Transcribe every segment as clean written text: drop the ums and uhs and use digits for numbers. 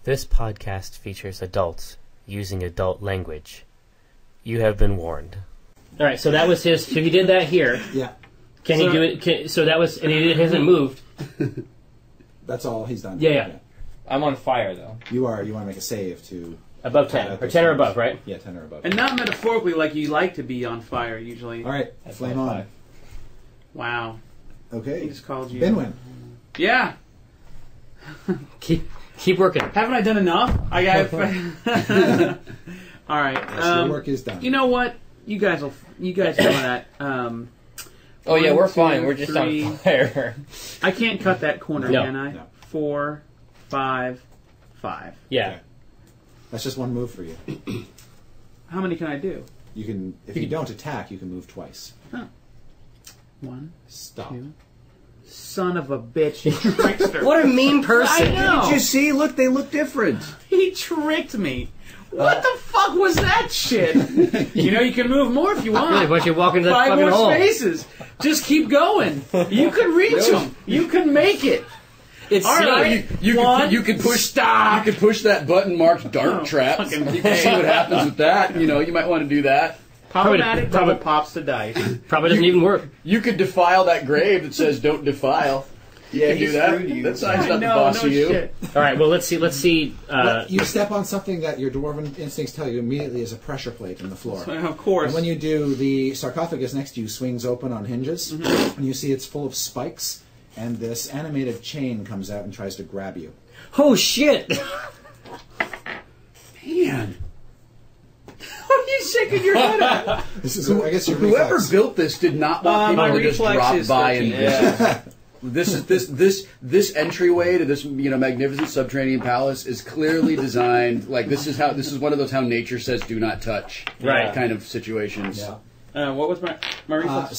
This podcast features adults using adult language. You have been warned. All right, so that was his. So he did that here. Yeah. Can he do it? So that was, and he hasn't moved. That's all he's done. Yeah. I'm on fire, though. You want to make a save to... Above 10. Or 10 or above, right? Yeah, 10 or above. And not metaphorically like you like to be on fire, usually. All right, flame on. 5. Wow. Okay. He just called you. Binwin. Yeah. Keep working. Haven't I done enough? I got. All right. Your work is done. You know what? You guys know that. Oh, yeah, we're 1, fine. 2, We're just 3. on fire. I can't cut that corner, No. can I? No. 4, 5, 5. Yeah. Okay. That's just one move for you. How many can I do? You can, if you don't attack, you can move twice. Oh. 1, Stop. 2. Son of a bitch, you trickster. What a mean person. I know. Did you see? Look, they look different. He tricked me. What the fuck was that shit? You know, you can move more if you want. Really, why don't you walk into that 5 fucking more hole? spaces. Just keep going. You can reach them. You can make it. It's All right. You could push. Stop. You could push that button marked "Dart Oh, Trap." You fucking can see what happens with that. You know, you might want to do that. Problematic, Probably- but it pops the dice. Probably doesn't even work. You could defile that grave that says "Don't defile." You can do that. That's not the boss of you. Shit. All right, well, let's see. You step on something that your dwarven instincts tell you immediately is a pressure plate in the floor. Of course. And when you do, the sarcophagus next to you swings open on hinges, and you see it's full of spikes, and this animated chain comes out and tries to grab you. Oh, shit. Man, What are you shaking your head at? This is, I guess, your whoever reflex. built this did not want my people to just reflex drop is by 13. and This entryway to this magnificent subterranean palace is clearly designed like this is one of those how nature says do not touch Right. kind of situations. Yeah. What was my reflex?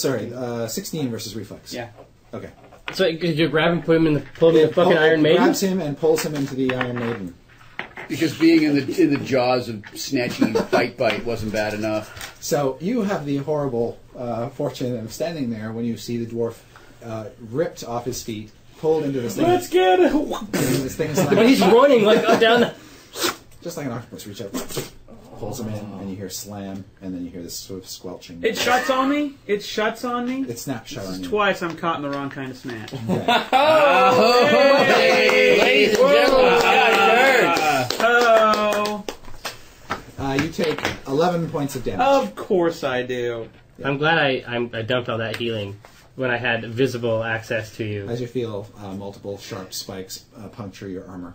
16 versus reflex. Yeah. Okay. So you grab him, pull him in the fucking Iron Maiden? Grabs him and pulls him into the Iron Maiden. Because being in the jaws of snatchy bite wasn't bad enough. So you have the horrible fortune of standing there when you see the dwarf ripped off his feet, pulled into this thing. Let's get it. This thing is But like, he's running like up down the... just like an octopus. Reach out, pulls him in, and you hear slam, and then you hear this sort of squelching. It shuts on me. It shuts on me. It snaps shut on you. Twice I'm caught in the wrong kind of snatch. Okay. Ladies and gentlemen, Oh. You take 11 points of damage. Of course I do. I'm glad I dumped all that healing when I had visible access to you. As you feel multiple sharp spikes puncture your armor.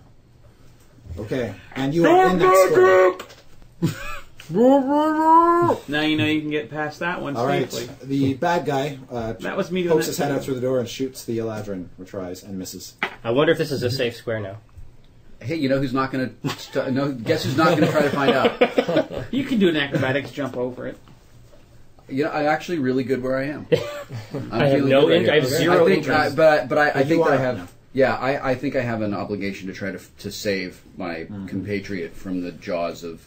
Okay, and you are in that square. Now you know you can get past that one All right, safely. the bad guy That was me doing pokes that his head too. out through the door and shoots the Eladrin, who tries and misses. I wonder if this is a safe square now. Hey, you know who's not going to? No, guess who's not going to try to find out? You can do an acrobatics jump over it. You know, I'm actually really good where I am. I have no interest. I have zero interest. But I But think you that I are have. now. Yeah, I think I have an obligation to try to save my compatriot from the jaws of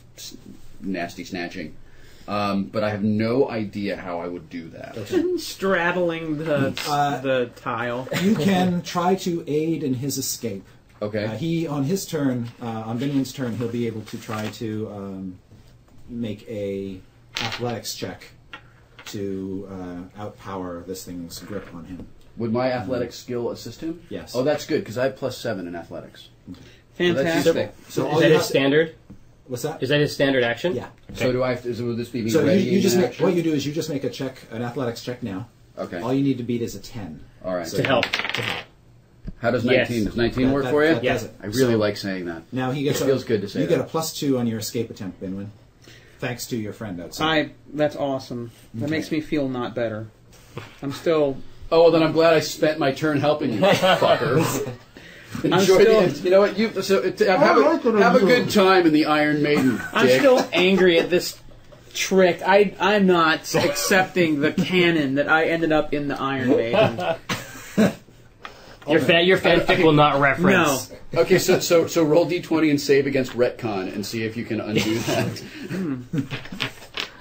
nasty snatching. But I have no idea how I would do that. Straddling the tile. You can try to aid in his escape. Okay. He, on his turn, on Binwin's turn, he'll be able to try to make a athletics check to outpower this thing's grip on him. Would my athletics skill assist him? Yes. Oh, that's good because I have +7 in athletics. Fantastic. So Is all that you his have- standard? What's that? Is that his standard action? Yeah. So do I? Will this be me So ready? you just in make, action? what you do is you just make a check, an athletics check now. Okay. All you need to beat is a 10. All right. So To help. To help. How does Yes. 19? Does 19 work That- for you? that does it. I really So like saying that. now he gets It feels good to say You that. get a +2 on your escape attempt, Binwin, thanks to your friend outside. That's awesome. That makes me feel not better. I'm still. Oh, well, then I'm glad I spent my turn helping you, fucker. Enjoy still- the, you know what? Have a good time in the Iron Maiden. I'm dick. still angry at this trick. I'm not accepting the canon that I ended up in the Iron Maiden. Your fanfic will not reference. No. Okay, so roll d20 and save against retcon and see if you can undo that. All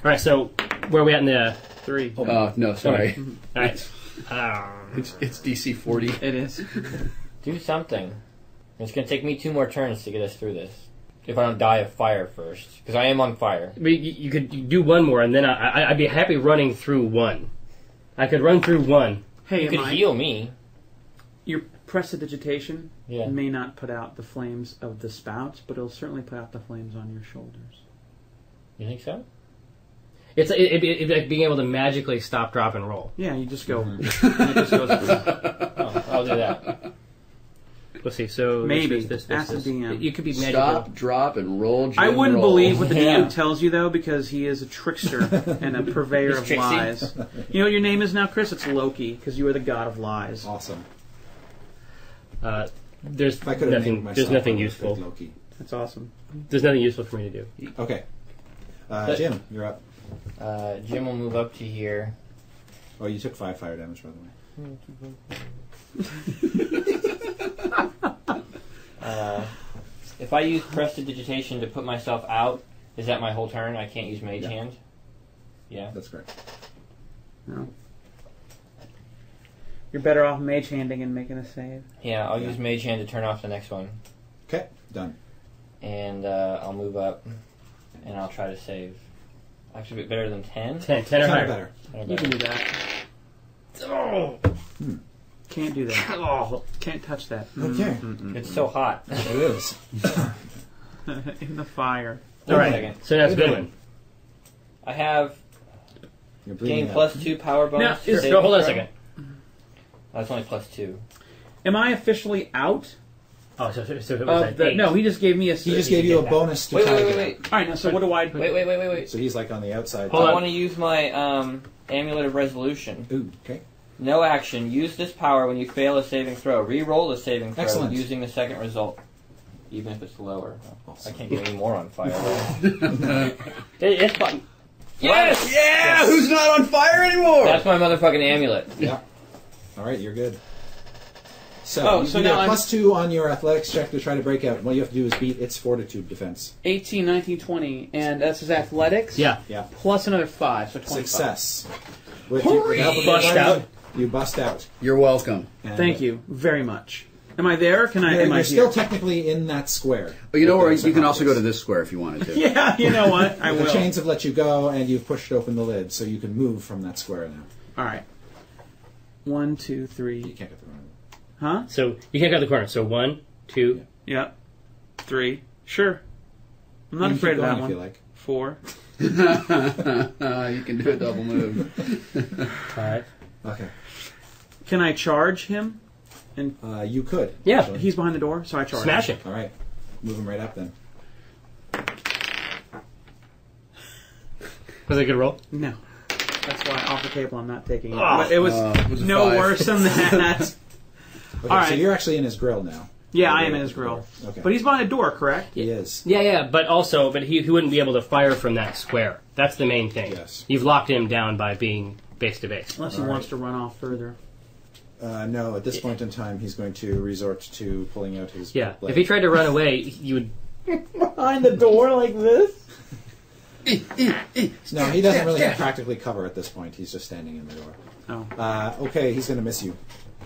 right, so where are we at in the... 3. Oh no, sorry. All right. It's DC 40. It is. Do something. It's going to take me 2 more turns to get us through this. If I don't die of fire first. Because I am on fire. But you could do one more, and then I'd be happy running through one. I could run through one. Hey, You could Mike, heal me. your prestidigitation Yeah. may not put out the flames of the spouts, but it'll certainly put out the flames on your shoulders. You think so? It'd like being able to magically stop, drop, and roll. Yeah, you just go. And it just goes Oh, I'll do that. Let's see. So Maybe. this. Ask the DM. You could be magical. Stop, drop, and roll. I wouldn't roll. believe what the Yeah. DM tells you, though, because he is a trickster and a purveyor He's of tricksy. lies. You know what your name is now, Chris? It's Loki, because you are the god of lies. Awesome. There's If I could have named nothing. myself, There's nothing I would useful. pick Loki. That's awesome. There's nothing useful for me to do. Okay. Jim, you're up. Jim will move up to here. Oh, you took 5 fire damage, by the way. If I use prestidigitation to put myself out, is that my whole turn? I can't use Mage Yeah. Hand? Yeah. That's correct. No. You're better off mage handing and making a save. Yeah, I'll Yeah. use Mage Hand to turn off the next one. Okay, done. And I'll move up, and I'll try to save. Actually, a bit better than 10? 10 or Kinda higher. better. You can do that. Oh. Can't do that. Oh. Can't touch that. Okay. It's so hot. It is. In the fire. All Wait a right. second. So that's Good Binwin. I have You're bleeding gain out. +2 power bonus. Now, to saving Hold on a throw. second. That's only +2. Am I officially out? Oh, so it was Of at the, 8. no, he just gave me a. He just gave you a bonus to Wait, try wait, to wait, get wait. All right, now, so what do I? Wait. So he's like on the outside. Hold I on. want to use my Amulet of Resolution. Ooh, okay. No action. Use this power when you fail a saving throw. Re-roll a saving throw Excellent. using the second result, even if it's lower. Awesome. I can't get any more on fire. It's fun. Yes! Yeah, who's not on fire anymore? That's my motherfucking amulet. Yeah. All right, you're good. So, Oh, you so get now a I'm- +2 on your athletics check to try to break out. What you have to do is beat its fortitude defense. 18, 19, 20, and that's his athletics. Yeah. Yeah. Plus another 5, so 25. Success. With the help of your Bust weapon, out. You bust out. You're welcome. And, Thank you very much. Am I there? Can I? You're, Am I you're still here? technically in that square. But you know With where those you can also go to sarcophagus. this square if you wanted to. Yeah, you know what? I The will. chains have let you go, and you've pushed open the lid, so you can move from that square now. All right. 1, 2, You 3. can't get the run. Huh? So you can't go to the corner. So 1, 2. Yep. 3. Sure. I'm not You can afraid keep of that going one. if you like. 4. You can do a double move. 5. Okay. Can I charge him? You could. Yeah. actually. He's behind the door, so I charge Smash him. it. All right. Move him right up then. Was it a good roll? No. That's why off the table I'm not taking it. Oh. But it was was a no 5. worse than that. Okay, All right. so you're actually in his grill now. Yeah, I am in his grill. Okay. But he's behind a door, correct? He is. Yeah, but he wouldn't be able to fire from that square. That's the main thing. Yes. You've locked him down by being base to base. Unless he All wants right. to run off further. No, at this point in time, he's going to resort to pulling out his Yeah. blade. If he tried to run away, you would. Behind the door like this? No, he doesn't really have practically cover at this point. He's just standing in the door. Oh. Okay, he's going to miss you.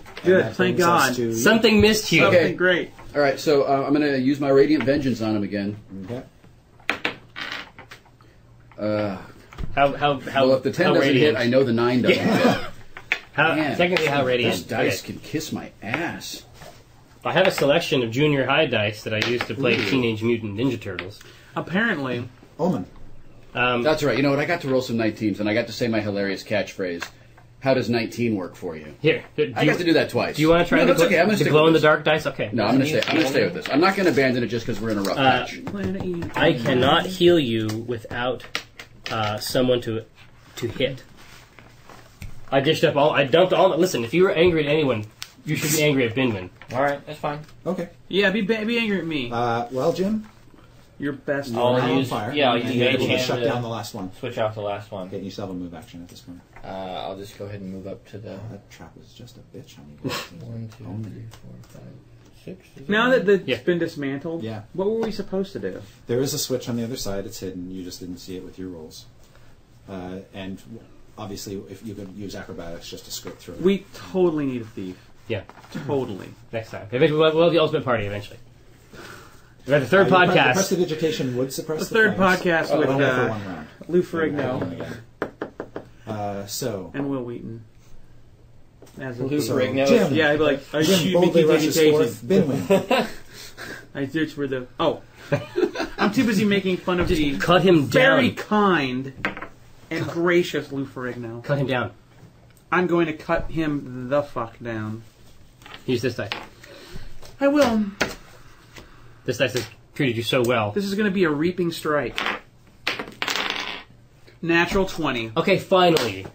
And Good, that thank brings us God. to- Something missed you. Okay. Something great. All right, so I'm going to use my Radiant Vengeance on him again. Okay. How Well, if the 10 how doesn't radiant? hit, I know the 9 doesn't hit. Man, Technically, how radiant? This dice Okay. can kiss my ass. I have a selection of junior high dice that I use to play Ooh. Teenage Mutant Ninja Turtles. Apparently. Omen. That's right. You know what? I got to roll some 19s, and I got to say my hilarious catchphrase. How does 19 work for you? Here, do I got to do that twice. Do you want to try no, the, that's okay. I'm gonna the stick glow in with the this. dark dice? Okay. No, I'm going to stay with this. I'm not going to abandon it just because we're in a rough patch. Planet E. I cannot heal you without someone to hit. I dished up all. I dumped all. Listen, if you were angry at anyone, you should be angry at Binwin. Alright, that's fine. Okay. Yeah, be angry at me. Well, Jim, Your best. I'll you're now on use- fire. yeah, I'll and use you're Mage able to Hand shut to- down the last one. Switch off the last one. Okay, you still have a move action at this point. I'll just go ahead and move up to the That trap was just a bitch on you. 1, 2, 3, 4, 5, 6. Is Now it? that it's Yeah. been dismantled, Yeah. what were we supposed to do? There is a switch on the other side. It's hidden. You just didn't see it with your rolls. And obviously, if you could use acrobatics just to scrape through it. We totally need a thief. Yeah, Totally. next time. Eventually, we'll have the ultimate party eventually. We have the third The podcast. prestidigitation would suppress The the third flames, podcast but with only for one round. Lou Ferrigno So, and Will Wheaton. As a Lou so Ferrigno. Jim, Yeah, I'd be like, are Jim you boldly making rushes forth. digitation? Binwin. I search for the. Oh. I'm too busy making fun of the Cut him very down. kind and gracious Lou Ferrigno. Cut him down. I'm going to cut him the fuck down. Use this dice. I will. This dice has treated you so well. This is going to be a reaping strike. Natural 20. Okay, finally.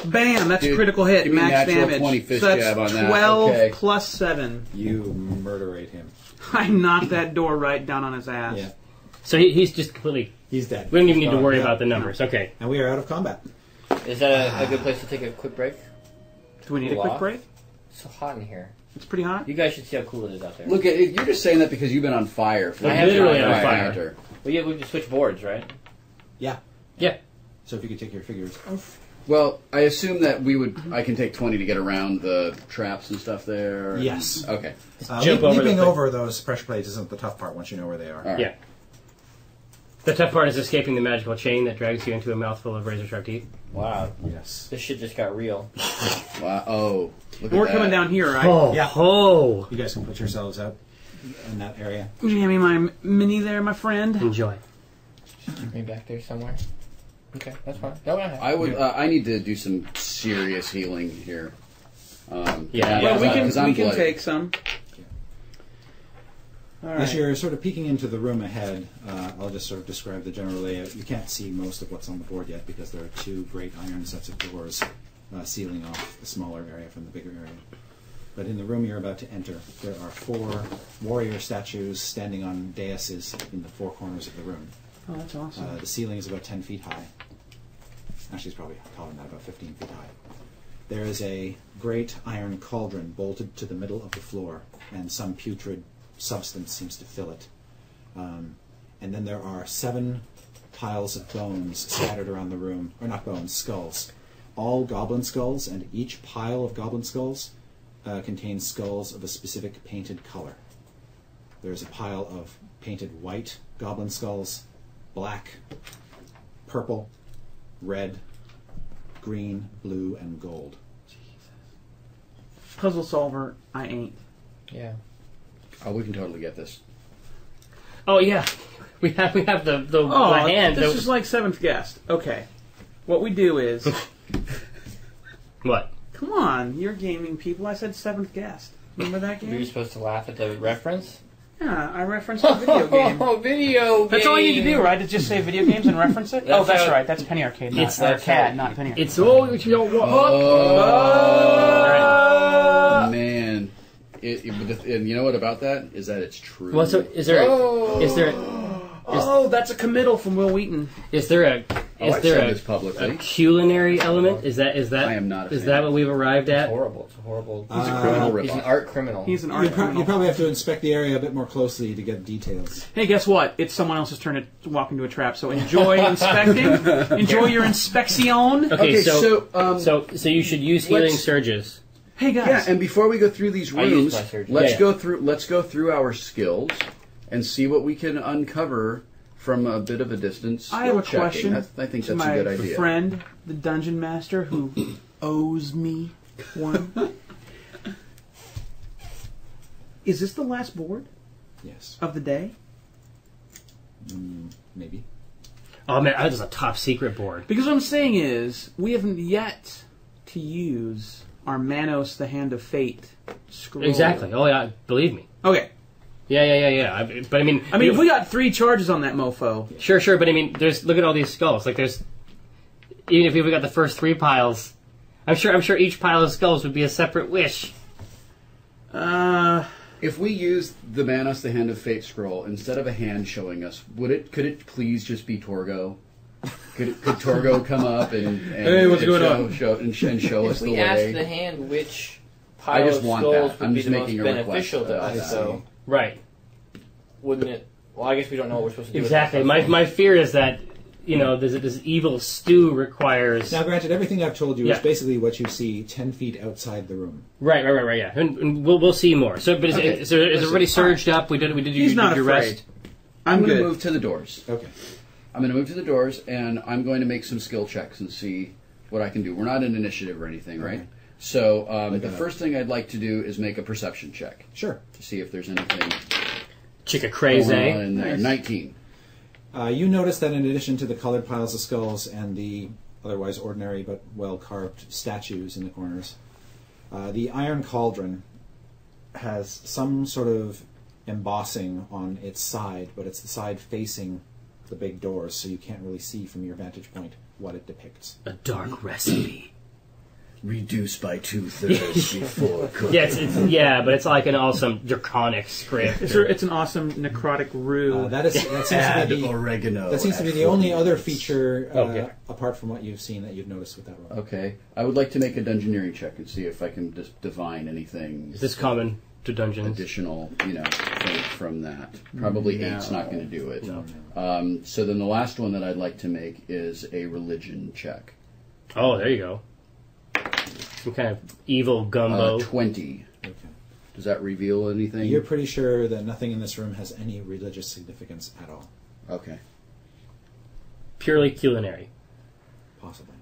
Bam! That's a Dude, critical hit. give me Max natural damage. 20 fist So that's jab on that. 12 Okay. plus 7. You murderate him. I knocked that door right down on his ass. Yeah, So he's just completely... he's dead. We don't even need to worry Yeah. about the numbers. Okay. And we are out of combat. Is that a good place to take a quick break? Do we need a Cool quick off? break? It's so hot in here. It's pretty hot. You guys should see how cool it is out there. Look, you're just saying that because you've been on fire. I have been literally on on fire. Hunter. Well, yeah, we have to switch boards, right? Yeah. Yeah. So if you could take your figures off. Well, I assume that I can take 20 to get around the traps and stuff there. Yes. Okay. Jump over leaping the thing. over those pressure plates isn't the tough part once you know where they are. All right. Yeah. The tough part is escaping the magical chain that drags you into a mouthful of razor-sharp teeth. Wow. Yes. This shit just got real. Wow. Oh, look We're at coming that. down here, right? Oh. Yeah. Oh. You guys can put yourselves out in that area. Hand me my mini there, my friend. Enjoy. Maybe back there somewhere. Okay, that's fine. No, I would. I need to do some serious healing here. Yeah. Well, we because I'm can bloody. take some. All As right. you're sort of peeking into the room ahead, I'll just sort of describe the general layout. You can't see most of what's on the board yet because there are two great iron sets of doors sealing off the smaller area from the bigger area. But in the room you're about to enter, there are 4 warrior statues standing on daises in the 4 corners of the room. Oh, that's awesome. The ceiling is about 10 feet high. Actually, it's probably taller than that, about 15 feet high. There is a great iron cauldron bolted to the middle of the floor, and some putrid substance seems to fill it. And then there are 7 piles of bones scattered around the room, or not bones, skulls. All goblin skulls, and each pile of goblin skulls contains skulls of a specific painted color. There's a pile of painted white goblin skulls, black, purple, red, green, blue, and gold. Puzzle solver, I ain't. Yeah. Oh, we can totally get this. Oh yeah. We have the Oh, the hand. this that- is like 7th guest. Okay. What we do is... What? Come on, you're gaming people. I said 7th guest. Remember that Were you game? supposed to laugh at the reference? Yeah, I referenced a video game. Oh, video game. That's all you need to do, right? To just say video games and reference it? That's Oh, that's how- right. That's Penny Arcade, not It's- that's Arcade, how- not Penny Arcade. It's all what you don't want. Oh, man. And you know what about that? Is that it's true. Well, so is there Oh, that's a committal from Will Wheaton. is there a Oh, is I've there said a, this publicly. a culinary element? Is that I am not a is fan. that what we've arrived It's at? horrible. It's a horrible. He's a criminal He's an ripoff. art criminal. He's an You, art criminal. probably have to inspect the area a bit more closely to get details. Hey, guess what? It's someone else's turn to walk into a trap, so enjoy inspecting. Enjoy your inspection. Okay, so so so you should use healing let's- surges. Hey, guys. yeah, and before we go through these I used rooms, my surgery. let's Yeah. go through our skills and see what we can uncover from a bit of a distance. I have a skill checking. question. I think to that's a my good idea. friend, the dungeon master, who owes me one. Is this the last board Yes. of the day? Maybe. Oh man, that is a top secret board. Because what I'm saying is, we haven't yet to use our Manos, the Hand of Fate scroll. Exactly. Oh yeah, believe me. Okay. Yeah. But I mean, If we got 3 charges on that mofo, sure. But I mean, look at all these skulls. Like there's even if we got the first 3 piles, I'm sure each pile of skulls would be a separate wish. If we use the Manos, the Hand of Fate scroll instead of a hand showing us, could it please just be Torgo? Could Torgo come up and Hey, what's going on? show us If the we ask way? the hand which I pile just of want skulls that. would I'm be just the most making a request, beneficial to I us, see. though, Right. wouldn't it? Well, I guess we don't know what we're supposed to do. Exactly. With that. My fear is that this evil stew requires. Now, granted, everything I've told you Yeah. is basically what you see 10 feet outside the room. Right, yeah, and we'll see more. So, but is it already surged up? We did He's not your afraid. rest. I'm going good. to move to the doors. Okay. I'm going to move to the doors, and I'm going to make some skill checks and see what I can do. We're not in initiative or anything, right? Okay. So the it up. first thing I'd like to do is make a perception check Sure. to see if there's anything Chica going crazy. on in there. Nice. 19. You notice that in addition to the colored piles of skulls and the otherwise ordinary but well-carved statues in the corners, the iron cauldron has some sort of embossing on its side, but it's the side facing the big doors, so you can't really see from your vantage point what it depicts. A dark recipe. Reduced by 2/3 before cooking. Yeah, but it's like an awesome draconic script. It's an awesome necrotic roux. That seems Add to be the, oregano. that seems to be at the only 40. other feature, yeah. apart from what you've seen, that you've noticed with that roll. Okay. I would like to make a dungeoneering check and see if I can just divine anything Is this common to dungeons? additional, from that. Probably 8's not going to do it. No. So then the last one that I'd like to make is a religion check. Oh, there you go. Some kind of evil gumbo. 20. Okay. Does that reveal anything? You're pretty sure that nothing in this room has any religious significance at all. Okay. Purely culinary. Possibly.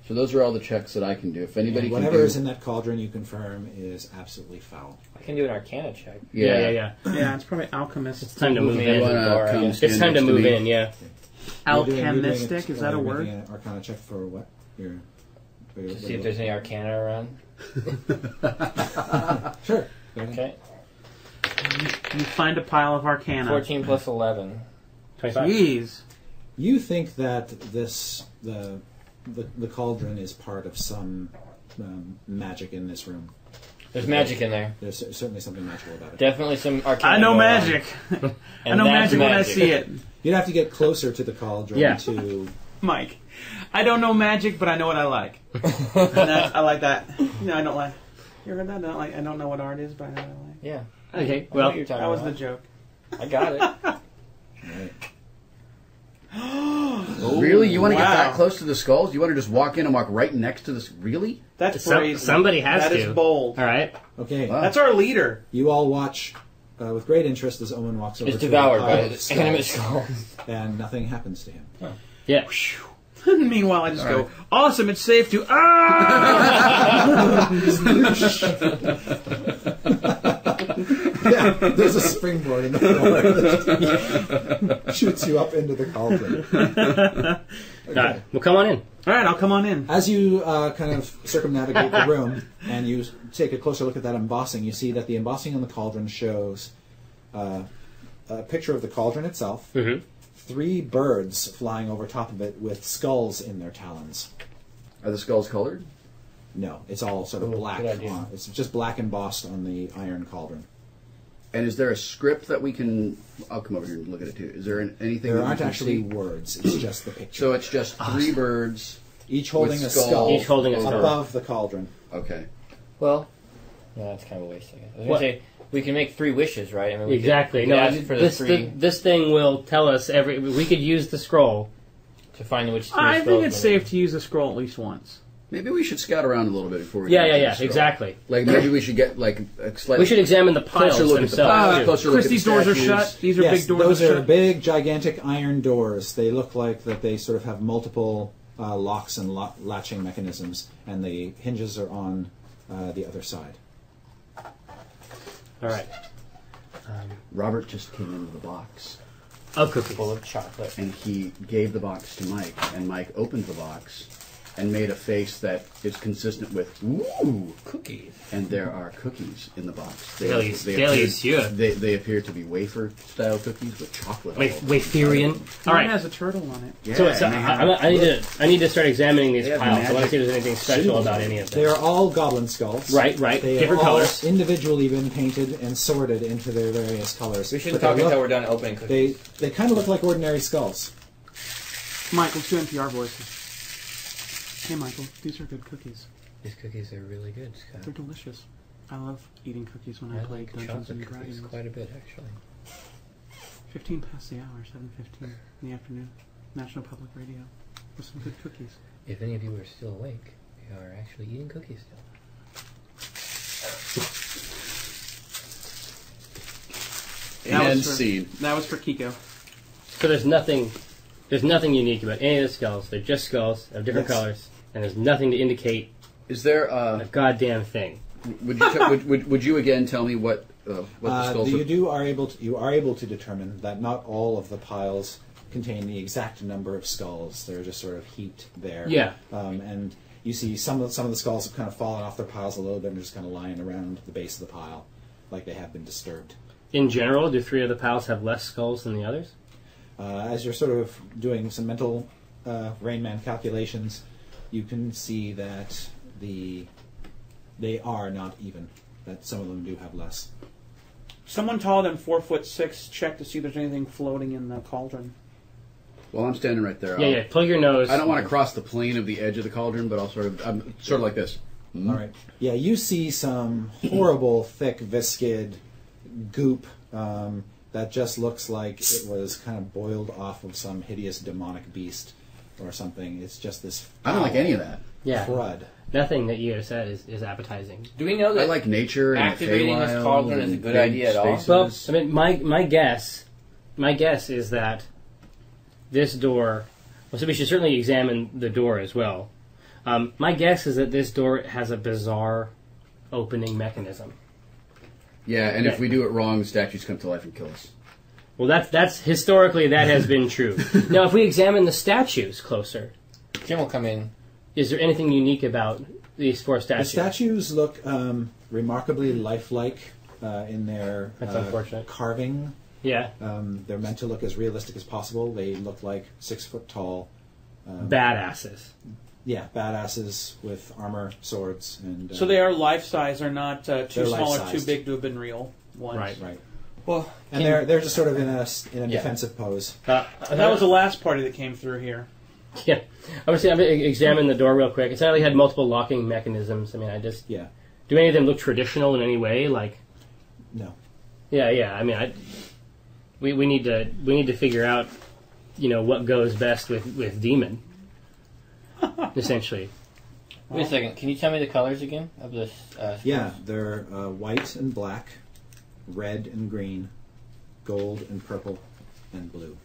So those are all the checks that I can do. If anybody And can whatever do... is in that cauldron, you confirm, is absolutely foul. I can do an Arcana check. Yeah. Yeah, it's probably alchemist. It's time to move me You in. into the wanna bar, I come guess. stand It's time to next move me? in, yeah. Alchemistic, is that a word? Making an Arcana check for what? To see if there's any Arcana around. Sure. Go ahead. Okay. You find a pile of arcana. 14 plus 11. 25. Jeez. You think that the cauldron is part of some magic in this room. There's magic in there. There's certainly something magical about it. Definitely some Arcana. I know going on. magic. I And know that's magic when I see it. You'd have to get closer to the cauldron Yeah. to... Mike, I don't know magic, but I know what I like. I like that. No, I don't like. You heard that? I don't know what art is, but I know what I like. Yeah. Okay, I know well, what you're talking That was the about. joke. I got it. Right. Really? You want to get Wow. that close to the skulls? You want to just walk in and walk right next to this? Really? That's crazy. somebody has That to. is bold. All right. Okay. Wow. That's our leader. You all watch with great interest as Owen walks over It's to devoured the by pile of the skulls, animate skull. and nothing happens to him. Yeah. Meanwhile, I just All go, right. awesome, it's safe to... Ah! Yeah, there's a springboard in the floor that shoots you up into the cauldron. All right. Well, come on in. All right, I'll come on in. As you kind of circumnavigate the room and you take a closer look at that embossing, you see that the embossing on the cauldron shows a picture of the cauldron itself, Mm-hmm. 3 birds flying over top of it with skulls in their talons. Are the skulls colored? No, it's all sort of black. good idea. It's just black embossed on the iron cauldron. And is there a script that we can... I'll come over here and look at it too. Is there anything There that we aren't can actually see? words, it's just the picture. So it's just 3 birds Each holding with a skulls. skull Each holding a skull. above the cauldron. Okay. Well, no, that's kind of a waste, I guess. I was What? going to say, we can make 3 wishes, right? I mean, we Exactly. Could, No, ask for the 3 this thing will tell us every. We could use the scroll. to find which 3 I spells think it's we safe to use a scroll at least once. Maybe we should scout around a little bit before we Yeah, get into yeah, the scroll. exactly. Like maybe we should get like a slightly We should examine the piles closer look at the themselves. piles, too. closer look Chris, at the these doors are statues. shut. These are Yes, big doors. those that are shut. big, gigantic iron doors. They look like that they sort of have multiple locks and latching mechanisms, and the hinges are on the other side. All right. Robert just came into the box Of cookies. full of chocolate. and he gave the box to Mike, and Mike opened the box and made a face that is consistent with "Ooh, Cookies. and there are cookies in the box. Delicieux. They appear to be wafer-style cookies with chocolate. all over them. Waferian. All One right. has a turtle on it. Yeah, So it's, and they have- I need to start examining these They have piles. I want to magic see if there's anything special symbols. about any of them. They are all goblin skulls. Right. They Different have all colors. individually been painted and sorted into their various colors. We shouldn't But talk they until look- we're done opening cookies. They kind of look like ordinary skulls. Michael, let's do NPR voices. Hey, Michael, these are good cookies. These cookies are really good, Scott. They're delicious. I love eating cookies when I play Dungeons and Dragons. quite a bit, actually. 15 past the hour, 7:15 in the afternoon. National Public Radio with some good cookies. If any of you are still awake, we are actually eating cookies still. And scene. That was for Kiko. So there's nothing unique about any of the skulls. They're just skulls of different colors, and there's nothing to indicate Is there? a goddamn thing. Would you would you again tell me what the skulls are? You are able to determine that not all of the piles contain the exact number of skulls. They're just sort of heaped there. Yeah. And you see some of the skulls have kind of fallen off their piles a little bit and just kind of lying around the base of the pile, like they have been disturbed. In general, do 3 of the piles have less skulls than the others? As you're sort of doing some mental Rain Man calculations, you can see that they are not even. That some of them do have less. Someone taller than 4'6" check to see if there's anything floating in the cauldron. Well, I'm standing right there. Yeah, plug your nose. I don't want to cross the plane of the edge of the cauldron, but I'm sort of like this. All right. Yeah, you see some horrible, thick, viscid goop that just looks like it was kind of boiled off of some hideous demonic beast or something. It's just this. I don't like any of that. Yeah. Crud. Nothing that you have said is appetizing. Do we know that I like nature and activating the this Feywild cauldron is a and good big idea at all? spaces. Well, I mean, my guess is that this door. Well, so we should certainly examine the door as well. My guess is that this door has a bizarre opening mechanism. Yeah, and if we do it wrong, the statues come to life and kill us. Well, that's historically that has been true. Now, if we examine the statues closer, Jim will come in. is there anything unique about these 4 The statues? statues look remarkably lifelike in their That's unfortunate. carving. Yeah, They're meant to look as realistic as possible. They look like 6 foot tall. badasses. Yeah, badasses with armor, swords, and. So they are life size. They're not too They're small or too life-sized. big to have been real ones. Right. Right. Well, And they're just sort of in a defensive pose. And that was the last party that came through here. Yeah, I'm gonna examine the door real quick. It certainly had multiple locking mechanisms. I mean, Yeah. do any of them look traditional in any way? Like, No. yeah. I mean, we need to figure out, what goes best with demon. Essentially, wait a second. Can you tell me the colors again of this? Yeah, they're white and black, red and green, gold and purple, and blue.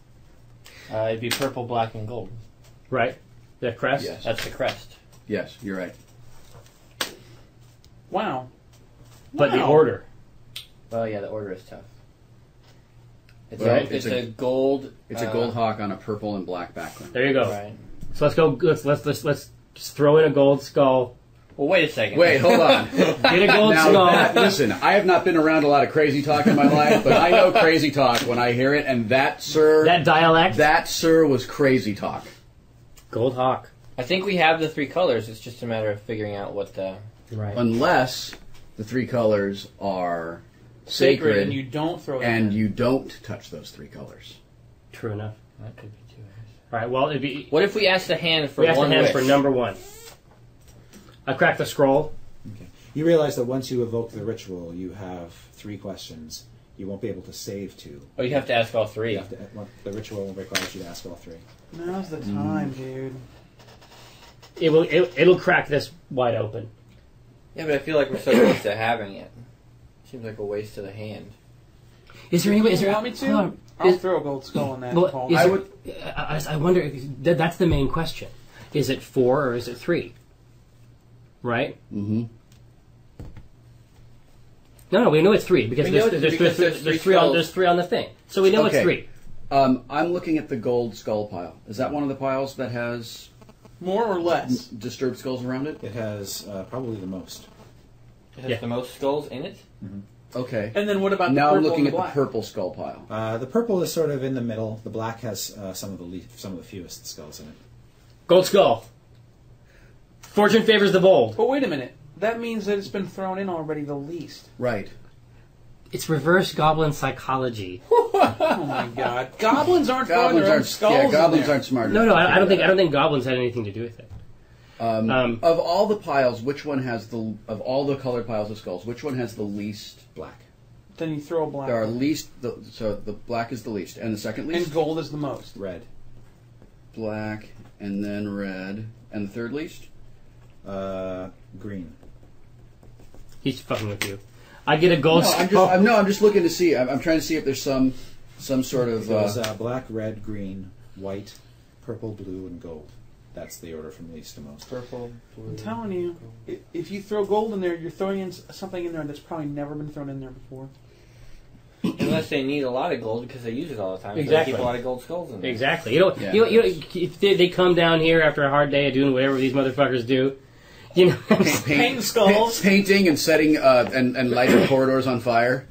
It'd be purple, black, and gold. right? The crest. Yes. That's the crest. Yes, you're right. Wow. But the Wow. order. Well, yeah, the order is tough. It's, Well, it's a gold. It's a gold hawk on a purple and black background. There you go. Right. So let's go. Let's just throw in a gold skull. Well, wait a second. Wait, hold on. Get a gold Now, skull. listen, I have not been around a lot of crazy talk in my life, but I know crazy talk when I hear it, and that, sir, That dialect. that, sir, was crazy talk. Gold hawk. I think we have the 3 colors. It's just a matter of figuring out what the. Right. Unless the 3 colors are sacred, and you don't throw it and in. you don't touch those 3 colors. True enough. That could be 2. All right. Well, it'd be. What if we ask the hand for We asked the one hand wish? for number 1. I cracked the scroll. Okay. You realize that once you evoke the ritual, you have 3 questions. You won't be able to save 2. Oh, you have to ask all 3. You have to, the ritual requires you to ask all 3. Now's the time, dude. It'll crack this wide open. Yeah, but I feel like we're so close to having it. Seems like a waste of the hand. Is there any way? Is You there? want me to? Hold on. I'll throw a gold skull in that. Well, cauldron. is there- I wonder. That's the main question. Is it 4 or is it 3? Right? Mm-hmm. No, we know it's 3 because We know there's it's 3 because there's 3 3 on skulls. there's 3 on the thing. So we know Okay. it's 3. I'm looking at the gold skull pile. Is that one of the piles that has More or less? disturbed skulls around it? It has probably the most. It has Yeah. the most skulls in it? Okay. And then what about Now the I'm purple looking and at the the black? purple skull pile. The purple is sort of in the middle. The black has some of the fewest skulls in it. Gold skull. Fortune favors the bold. But wait a minute. That means that it's been thrown in already the least. Right. It's reverse goblin psychology. Oh my god. Goblins aren't throwing their own skulls in goblins there. aren't smart. No, enough to I don't figure think goblins had anything to do with it. that out. Of all the piles, which one has of all the colored piles of skulls, which one has the least? Black. Then you throw a black There are one. so the black is the least, and the second least. And gold is the most. Red. black, and then red. And the third least? Green. He's fucking with you. I get a gold. I'm just looking to see. I'm trying to see if there's some sort of. There's black, red, green, white, purple, blue, and gold. That's the order from least to most. Purple, blue. I'm telling you, if you throw gold in there, you're throwing in something in there that's probably never been thrown in there before. Unless they need a lot of gold because they use it all the time. Exactly. So they keep a lot of gold skulls in there. Exactly. You know, if they come down here after a hard day of doing whatever these motherfuckers do, you know, Painting skulls. Painting and setting and lighting corridors on fire.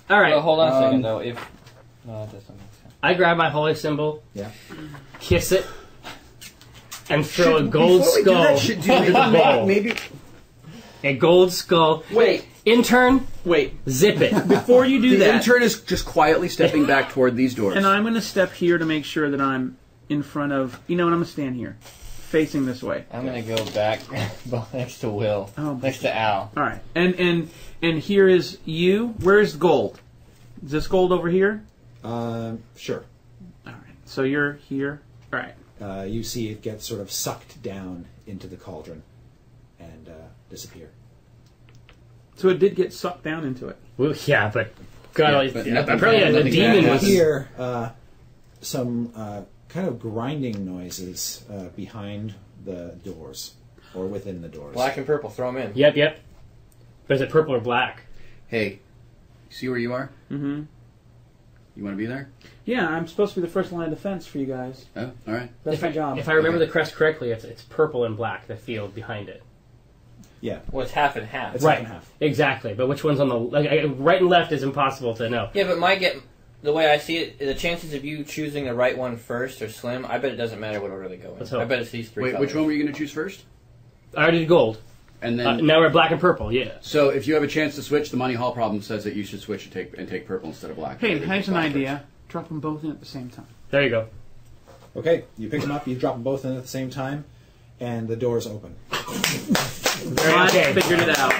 All right. Well, hold on a second though. No, that doesn't make sense. I grab my holy symbol, Yeah. kiss it, and throw a gold Before we do skull that, should do into the bowl. maybe. A gold skull. Wait. Intern, Wait. zip it. Before you do The that, intern is just quietly stepping back toward these doors. and I'm going to step here to make sure that I'm in front of. You know what? I'm going to stand here, facing this way. I'm gonna go back next to Will. Oh, next to Al. All right. And here is you. Where's gold? Is this gold over here? Sure. All right. So you're here. All right. You see it get sort of sucked down into the cauldron and disappear. So it did get sucked down into it. Well, yeah, but God, Yeah, but nothing- apparently the nothing demon bad was. Hear some kind of grinding noises behind the doors or within the doors. Black and purple. Throw them in. Yep. But is it purple or black? Hey, see where you are? Mm-hmm. You want to be there? Yeah, I'm supposed to be the first line of defense for you guys. Oh, all right. That's my job. If I remember Okay. the crest correctly, it's purple and black, the field behind it. Yeah. Well, it's half and half. It's Right. half and half. Exactly. But which one's on the right and left is impossible to know. Yeah, but the way I see it, the chances of you choosing the right one first are slim. I bet it doesn't matter what order they go in. Let's hope. I bet it's these three. Wait, colors. which one were you going to choose first? I already did gold. And then, Now we're black and purple. Yeah. so if you have a chance to switch, the Money Hall problem says that you should switch and take purple instead of black. Hey, Maybe here's an black idea. Drop them both in at the same time. There you go. Okay, you pick them up, you drop them both in at the same time, and the doors open. I Okay. figured it out.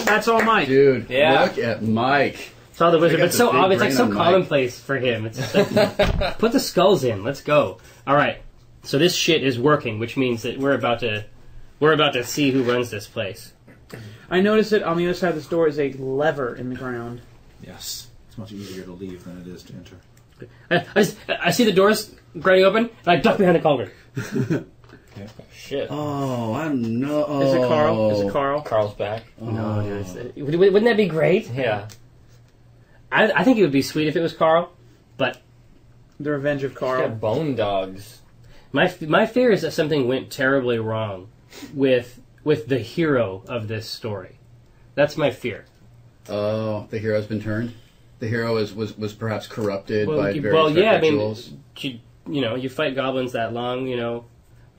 That's all Mike. first. Dude, Yeah. look at Mike. Saw the wizard, got but the so big obvious, like brain so on Mike. commonplace for him. It's just like, put the skulls in. Let's go. All right. So this shit is working, which means that we're about to see who runs this place. I noticed that on the other side of this door is a lever in the ground. Yes. It's much easier to leave than it is to enter. I see the doors grinding open, and I duck behind the cauldron. Shit. Oh, I don't know. Is it Carl? Is it Carl? Carl's back. No, dude, wouldn't that be great? Yeah. I think it would be sweet if it was Carl, but The Revenge of They're Carl. bone dogs. my fear is that something went terribly wrong with the hero of this story. That's my fear. Oh, the hero's been turned. The hero was perhaps corrupted by various yeah. I mean, rituals. you fight goblins that long. I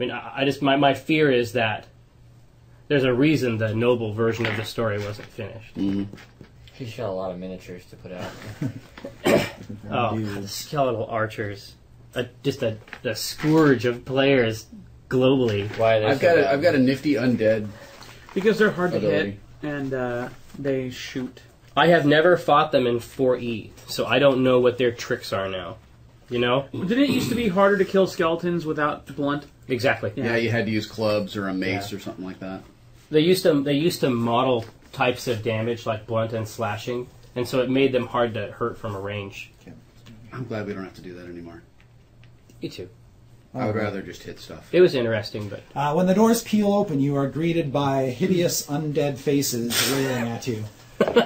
mean, I just my fear is that there's a reason the noble version of the story wasn't finished. He's got a lot of miniatures to put out. Oh, God, the skeletal archers, just a scourge of players globally. Why? I've got a nifty undead. Because they're hard to Ability. hit, and they shoot. I have never fought them in 4E, so I don't know what their tricks are now. You know? Didn't it used to be harder to kill skeletons without blunt? Exactly. Yeah, you had to use clubs or a mace or something like that. They used to model types of damage like blunt and slashing, and so it made them hard to hurt from a range. I'm glad we don't have to do that anymore. Me too. I would rather just hit stuff. It was interesting, but When the doors peel open, you are greeted by hideous undead faces railing at you.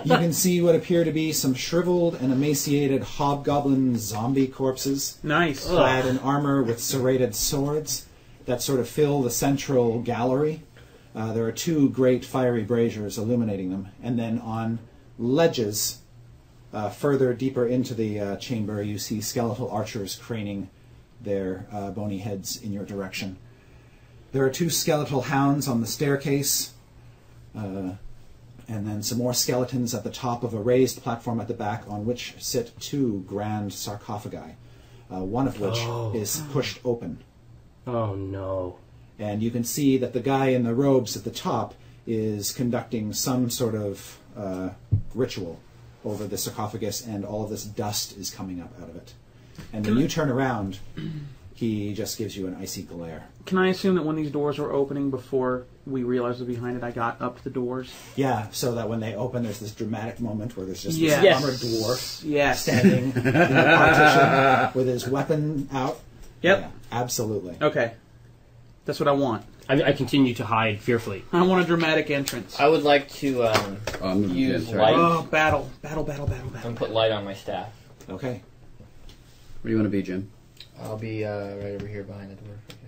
You can see what appear to be some shriveled and emaciated hobgoblin zombie corpses, Nice. clad in armor with serrated swords that sort of fill the central gallery. There are two great fiery braziers illuminating them, and then on ledges further deeper into the chamber, you see skeletal archers craning their bony heads in your direction. There are two skeletal hounds on the staircase, and then some more skeletons at the top of a raised platform at the back on which sit two grand sarcophagi, one of which is pushed open. oh no. And you can see that the guy in the robes at the top is conducting some sort of ritual over the sarcophagus, and all of this dust is coming up out of it. And when you turn around, He just gives you an icy glare. Can I assume that when these doors were opening before we realized what was behind it, I got up to the doors? Yeah, so that when they open, there's this dramatic moment where there's just Yes. this armored dwarf Yes. standing in the partition with his weapon out. Yep. Yeah, absolutely. Okay. That's what I want. I continue to hide fearfully. I want a dramatic entrance. I would like to use light Oh, battle. and put light on my staff. Okay. Where do you want to be, Jim? I'll be right over here behind the dwarf, I guess.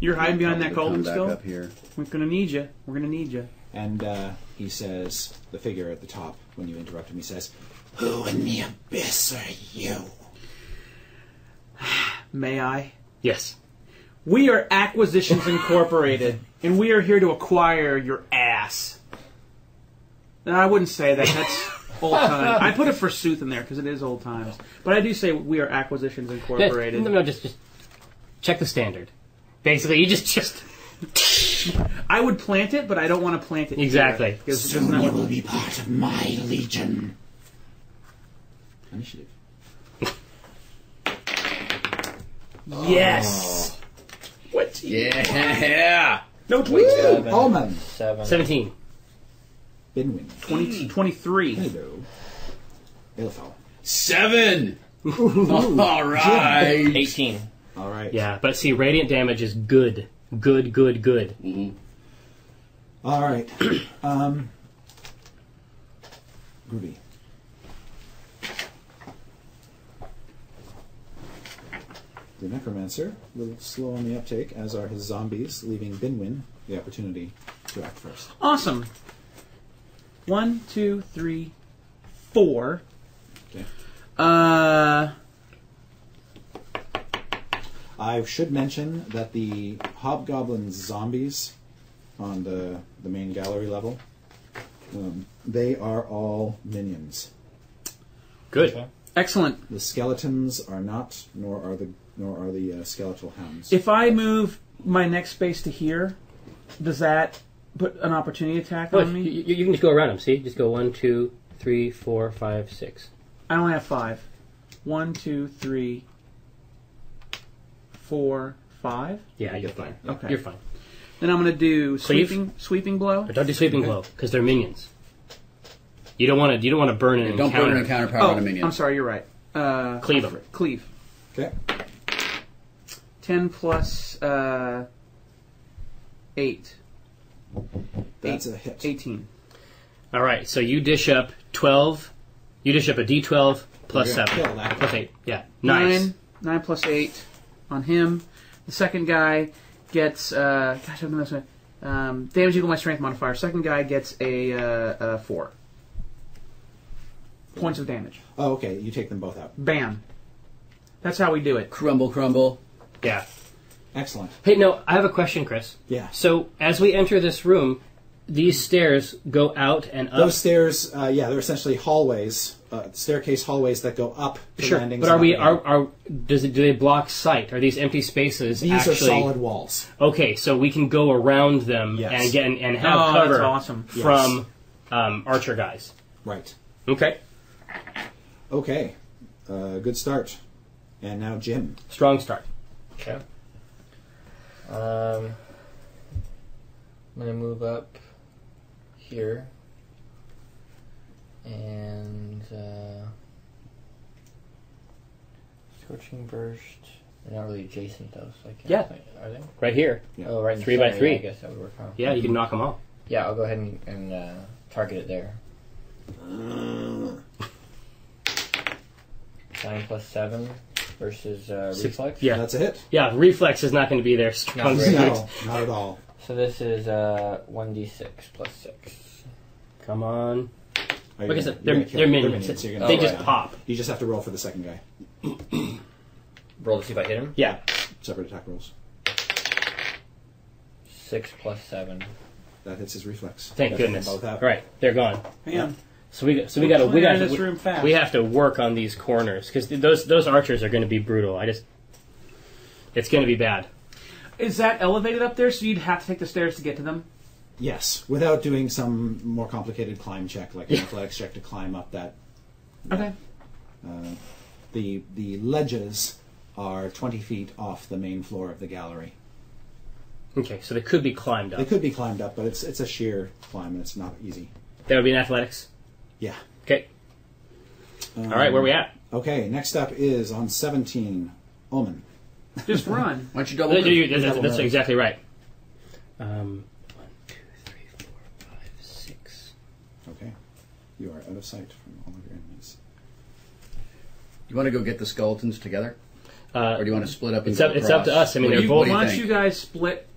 You're hiding behind that Come cauldron back still? up here. We're gonna need you. We're gonna need you. And he says, the figure at the top, when you interrupt him, he says, "Who in the abyss are you?" May I? Yes. We are Acquisitions Incorporated, and we are here to acquire your ass. No, I wouldn't say that. That's old times. I put a forsooth in there because it is old times. But I do say we are Acquisitions Incorporated. No, just check the standard. Basically, you just I would plant it, but I don't want to plant it. Exactly. Here, 'cause Soon that's you not will what- be part of my legion. Initiative. Yes. What? Yeah! No tweets. Seven. Oman. 17. Binwin. 23. Hello. Ilfo. 7! All right! 18. All right. Yeah, but see, radiant damage is good. Good. Mhm. All right. Groovy. The Necromancer a little slow on the uptake, as are his zombies, leaving Binwin the opportunity to act first. Awesome. 1, 2, 3, 4. Okay. I should mention that the Hobgoblin zombies on the main gallery level, they are all minions. Good. Okay. Excellent. The skeletons are not, nor are the skeletal hounds. If I move my next space to here, does that put an opportunity attack Oh, on me? you can just go around them. See, just go 1, 2, 3, 4, 5, 6. I only have 5. 1, 2, 3, 4, 5. Yeah, you're fine. Okay. You're fine. Then I'm going to do Cleave? sweeping blow. But don't do sweeping blow because they're minions. You don't want to burn an Don't encounter. burn an encounter power Oh, on a minion. I'm sorry, you're right. Cleave them. Cleave. Okay. 10 plus 8. That's a hit. 18. All right, so you dish up 12. You dish up a D12 plus You're gonna 7. kill that Plus guy. 8. Yeah. Nice. 9 plus 8 on him. The second guy gets gosh, I've done this one. Damage equal my strength modifier. Second guy gets a 4 points of damage. Oh, okay. You take them both out. Bam. That's how we do it. Crumble, crumble. Yeah. Excellent. Hey, no, I have a question, Chris. Yeah. So as we enter this room, these stairs go out and up. Those stairs, they're essentially hallways, staircase hallways that go up to Sure, landings. but are and we up and do they block sight? Are these empty spaces These actually are solid walls. Okay, so we can go around them Yes. and get and have Oh, cover that's awesome. from archer guys. Right. Okay, Okay. Good start. And now Jim. strong start. Okay. I'm going to move up here. And Scorching Burst. They're not really adjacent though, so I can't. Yeah. Are they? Right here. Yeah. Oh, right in the 3 by center, 3. Yeah, I guess that would work out. Yeah, you can knock them off. Yeah, I'll go ahead and target it there. 9 plus 7 versus reflex. Yeah, That's a hit. yeah. Reflex is not going to be there. Strong Not really. start. No, not at all. So this is 1d6 plus 6. Come on. Are you Like I gonna- said, you're they're gonna kill them. minions. So you're gonna They kill just them. pop. You just have to roll for the second guy. Roll to see if I hit him. Yeah. Separate attack rolls. 6 plus 7. That hits his reflex. Thank That's them goodness. both out. Right, they're gone. Man, So we got clear this room fast. we have to work on these corners because those archers are going to be brutal. It's going to be bad. is that elevated up there? So you'd have to take the stairs to get to them. Yes, without doing some more complicated climb check, like an athletics check to climb up that. Okay. The ledges are 20 feet off the main floor of the gallery. Okay, so they could be climbed up. They could be climbed up, but it's a sheer climb and it's not easy. That would be in athletics? Yeah. Okay. All right, where are we at? Okay, next up is on 17, Oman. Just run. Why don't you double move? That's exactly right. 1, 2, 3, 4, 5, 6. Okay. You are out of sight from all of your enemies. You want to go get the skeletons together? Or do you want to split up and It's up to us. I mean, What do they're you- both. what do Why don't think? you guys split?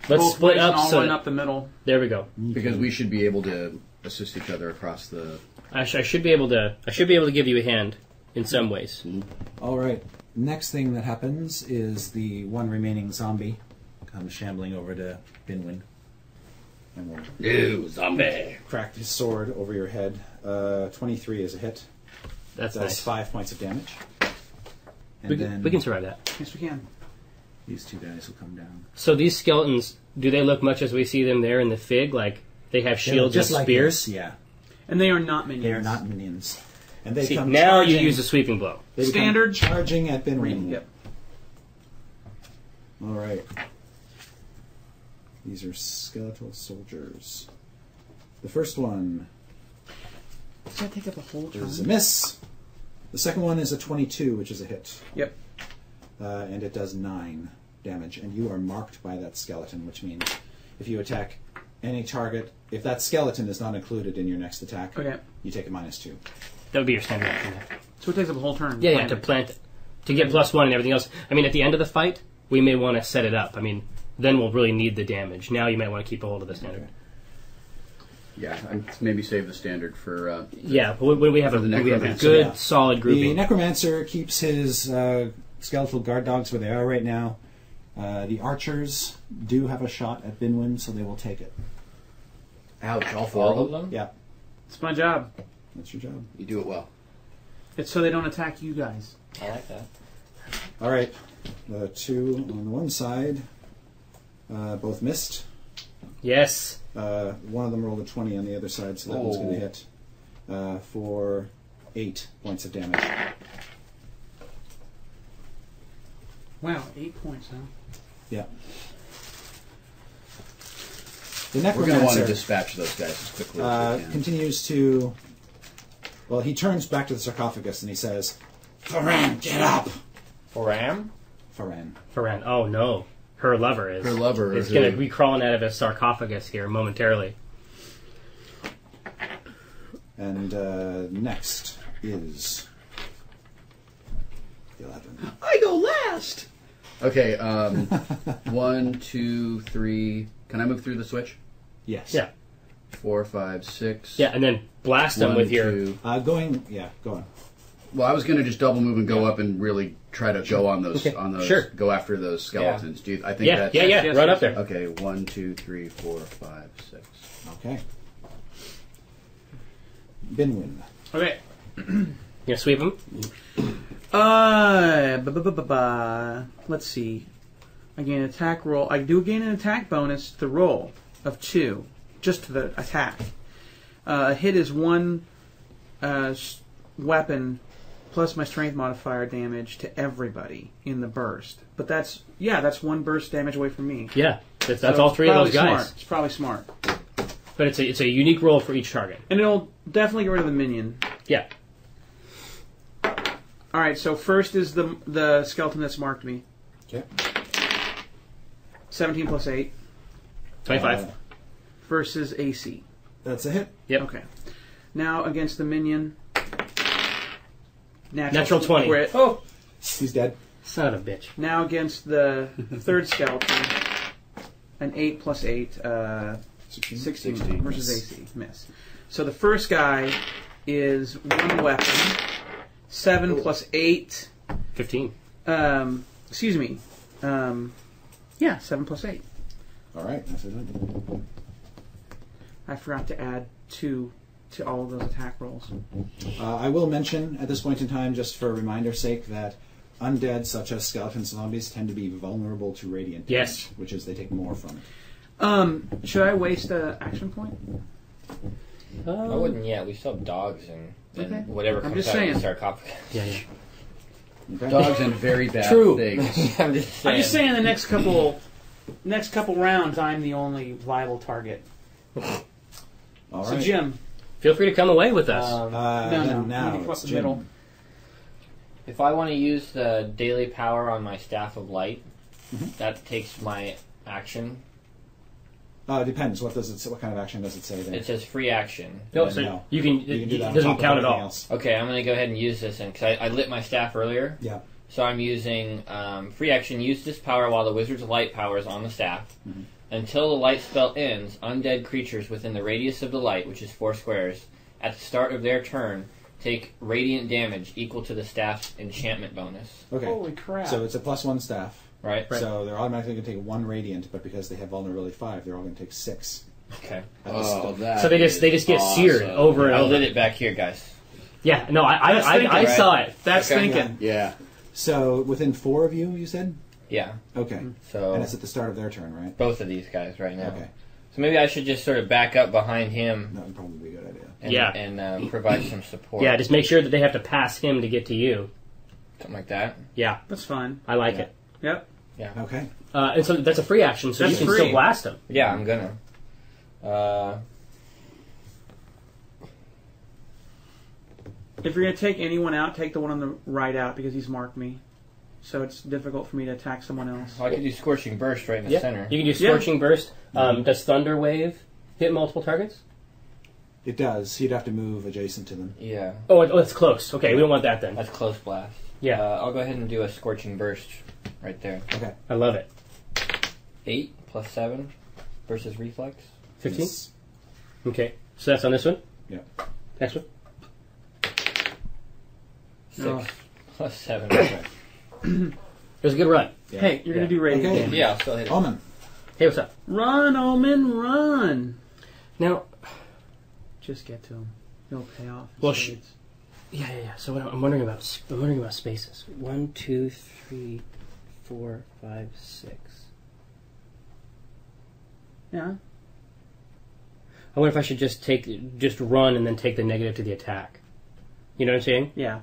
Let's both split ways up and I'll so run that- up the middle. There we go. Because we should be able to assist each other across the... I should be able to. I should be able to give you a hand in some ways. All right. Next thing that happens is the one remaining zombie comes shambling over to Binwin and will Ew, zombie. crack his sword over your head. 23 is a hit. That's Does nice. 5 points of damage. And then We can survive that. Yes, we can. these two guys will come down. So these skeletons, do they look much as we see them there in the fig? Like they have shields and just like spears? this, yeah. And they are not minions. They are not minions. And they See, come now you charging- use a sweeping blow. they become Standard. charging at Binwin. Yep. All right. These are skeletal soldiers. The first one Does that take up a whole turn? is a miss. The second one is a 22, which is a hit. Yep. And it does 9 damage. And you are marked by that skeleton, which means if you attack any target, if that skeleton is not included in your next attack, Okay. you take a -2. That would be your standard action. So it takes up a whole turn. Yeah, Plant to it. plant it. To get +1 and everything else. I mean, at the end of the fight, we may want to set it up. I mean, then we'll really need the damage. Now you might want to keep a hold of the standard. Okay. Yeah, I'd maybe save the standard for... Yeah, but when we have For the we have a necromancer, good, yeah. solid The grouping. necromancer keeps his skeletal guard dogs where they are right now. The archers do have a shot at Binwin, so they will take it. Ouch, all 4 All of of them? them? Yeah, It's my job. that's your job. You do it well. It's so they don't attack you guys. I like that. All right, the two on the one side both missed. Yes. One of them rolled a 20 on the other side, so that one's going to hit for 8 points of damage. Wow, 8 points, huh? Yeah. The We're going to want to necromancer dispatch those guys as quickly as we can. continues to. Well, he turns back to the sarcophagus and he says, "Faran, get up!" Ram? Faran. Faran. Oh, no. Her lover is. Her lover is is going to who? be crawling out of a sarcophagus here momentarily. And next is 11. I go last! Okay, 1, 2, 3... Can I move through the switch? Yes. Yeah. 4, 5, 6... Yeah, and then blast them 1, with your... 2... Go on. Well, I was going to just double move and go up and really try to go on those, Okay, sure. go after those skeletons. Do you, I think Yeah, that's... yeah, yes, right yes, up there. Okay, 1, 2, 3, 4, 5, 6. Okay. Binwin. Okay. You gonna sweep them? Let's see. I gain an attack roll. I do gain an attack bonus to the roll of 2, just to the attack. A hit is 1 weapon plus my strength modifier damage to everybody in the burst. But that's 1 burst damage away from me. Yeah, that's So all it's 3 of those probably guys. Smart. It's probably smart. But it's a unique roll for each target. And it'll definitely get rid of the minion. Yeah. All right, so first is the skeleton that's marked me. Okay. 17 plus 8 25. versus AC. That's a hit. Yep. Okay. Now against the minion. Natural 20. Crit. Oh! He's dead. Son of a bitch. Now against the third skeleton. An 8 plus 8. 16 16. versus Miss. AC. Miss. So the first guy is 1 weapon. 7 plus 8. 15. Excuse me. Yeah, 7 plus 8. All right. That's it. I forgot to add 2 to all of those attack rolls. I will mention at this point in time, just for reminder's sake, that undead, such as skeleton zombies, tend to be vulnerable to radiant damage, Yes. which is they take more from it. Should I waste an action point? I wouldn't yet. We still have dogs and Okay. whatever I'm comes just out of the saying. sarcophagus. Yeah, yeah. Okay. Dogs and very bad True. things. I'm just saying. I'm just saying the next couple rounds, I'm the only viable target. All So right. Jim, Feel free to come away with us. no, Then now you need to come it's up the middle. Jim. If I want to use the daily power on my Staff of Light, Mhm. that takes my action. It depends. What kind of action does it say there? It says free action. no, then so no. you can. You can do It that on doesn't top of count at everything all. else. Okay, I'm going to go ahead and use this because I lit my staff earlier. Yeah. So I'm using free action. Use this power while the wizard's light power is on the staff. Mhm. Until the light spell ends, undead creatures within the radius of the light, which is 4 squares, at the start of their turn, take radiant damage equal to the staff's enchantment bonus. Okay. Holy crap! So it's a +1 staff. Right? So they're automatically going to take 1 radiant, but because they have vulnerability 5, they're all going to take 6. Okay. At the Oh, start. that So they just is get seared awesome. over and I over. lit it back here, guys. Yeah, no, I That's thinking, I right? saw it. That's Okay. thinking. Yeah. So within 4 of you, you said? Yeah. Okay. So And it's at the start of their turn, right? both of these guys right now. Okay. So maybe I should just sort of back up behind him That would probably be a good idea. and, Yeah. and provide some support. Yeah, just make sure that they have to pass him to get to you. Something like that. Yeah, That's fine. I like Yeah. it. Yep. Okay. And so that's a free action, so That's you can free. still blast him. Yeah, I'm gonna. If you're gonna take anyone out, take the one on the right out because he's marked me. So it's difficult for me to attack someone else. I could do Scorching Burst right in the Yeah, center. you can do Scorching Burst. Does Thunder Wave hit multiple targets? It does. You'd have to move adjacent to them. Yeah, Oh, it's close. Okay, we don't want that then. that's Close Blast. Yeah, I'll go ahead and do a Scorching Burst right there. Okay. I love it. 8 plus 7 versus Reflex. 15? Yes. Okay, so that's on this one? Yeah. Next one? 6 Oh. plus 7. Okay. It was a good run. Yeah. Hey, you're gonna do radiant Okay. damage. Yeah, I'll still hit it. Omen. Hey, what's up? Run, Omen, run! Now, Just get to him. He'll pay off. Well, Spades. yeah. So what I'm wondering about spaces. 1, 2, 3, 4, 5, 6. Yeah. I wonder if I should just run and then take the negative to the attack. You know what I'm saying? Yeah.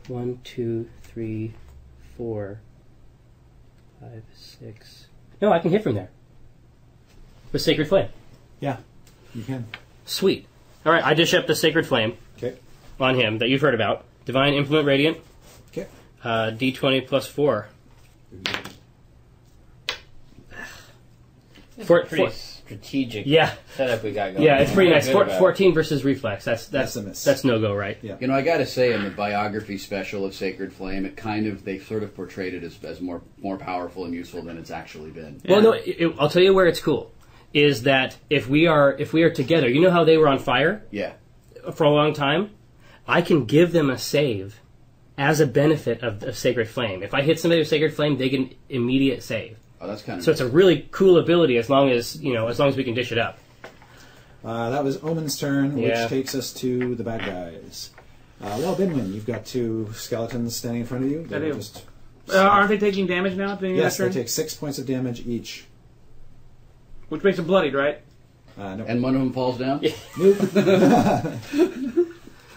1, 2, 3, 4, 5, 6. No, I can hit from there. With Sacred Flame. Yeah. You can. Sweet. All right, I dish up the Sacred Flame Okay. on him that you've heard about. Divine Implement Radiant. Okay. D20 plus 4. It's For- a pretty for- strategic Yeah, setup we got going. yeah, it's pretty I'm nice. good about it. 14 versus Reflex. That's a miss. That's no go, right? Yeah. You know, I got to say, in the biography special of Sacred Flame, they sort of portrayed it as more powerful and useful than it's actually been. Well, no, I'll tell you where it's cool. Is that if we are together, you know how they were on fire Yeah. for a long time? I can give them a save as a benefit of Sacred Flame. If I hit somebody with Sacred Flame, they get an immediate save. Oh, that's kind of So it's a really cool ability as long as we can dish it up. That was Omen's turn, Yeah. which takes us to the bad guys. Well, Binwin, you've got 2 skeletons standing in front of you. I They're do. just- Aren't they taking damage now at the beginning yes, of they that turn? take 6 points of damage each. Which makes them bloodied, right? No. And one of them falls down? Nope.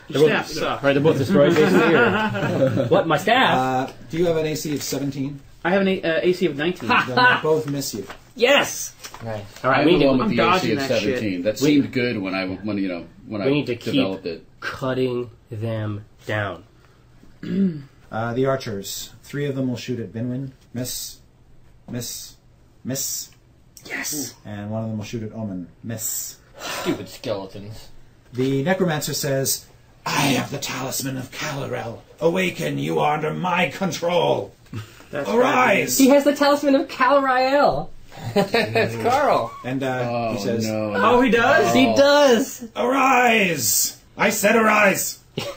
Your staff sucks. Right, they're both destroyed basically. Or... What? My staff? Do you have an AC of 17? I have an AC of 19. Then they both miss you. Yes. Nice. All right, I'm we the need one to with I'm the AC dodging of that 17. That seemed good when I We need to keep- developed it. cutting them down. The archers. 3 of them will shoot at Binwin. Miss. Miss. Miss. Yes. And 1 of them will shoot at Omen. Miss. Stupid skeletons. The necromancer says, I have the talisman of Calarel. Awaken, you are under my control. That's Arise! He has the talisman of Calrael. That's Carl. And Oh, he says, no. Oh, he does? He does. Arise! I said arise! Seems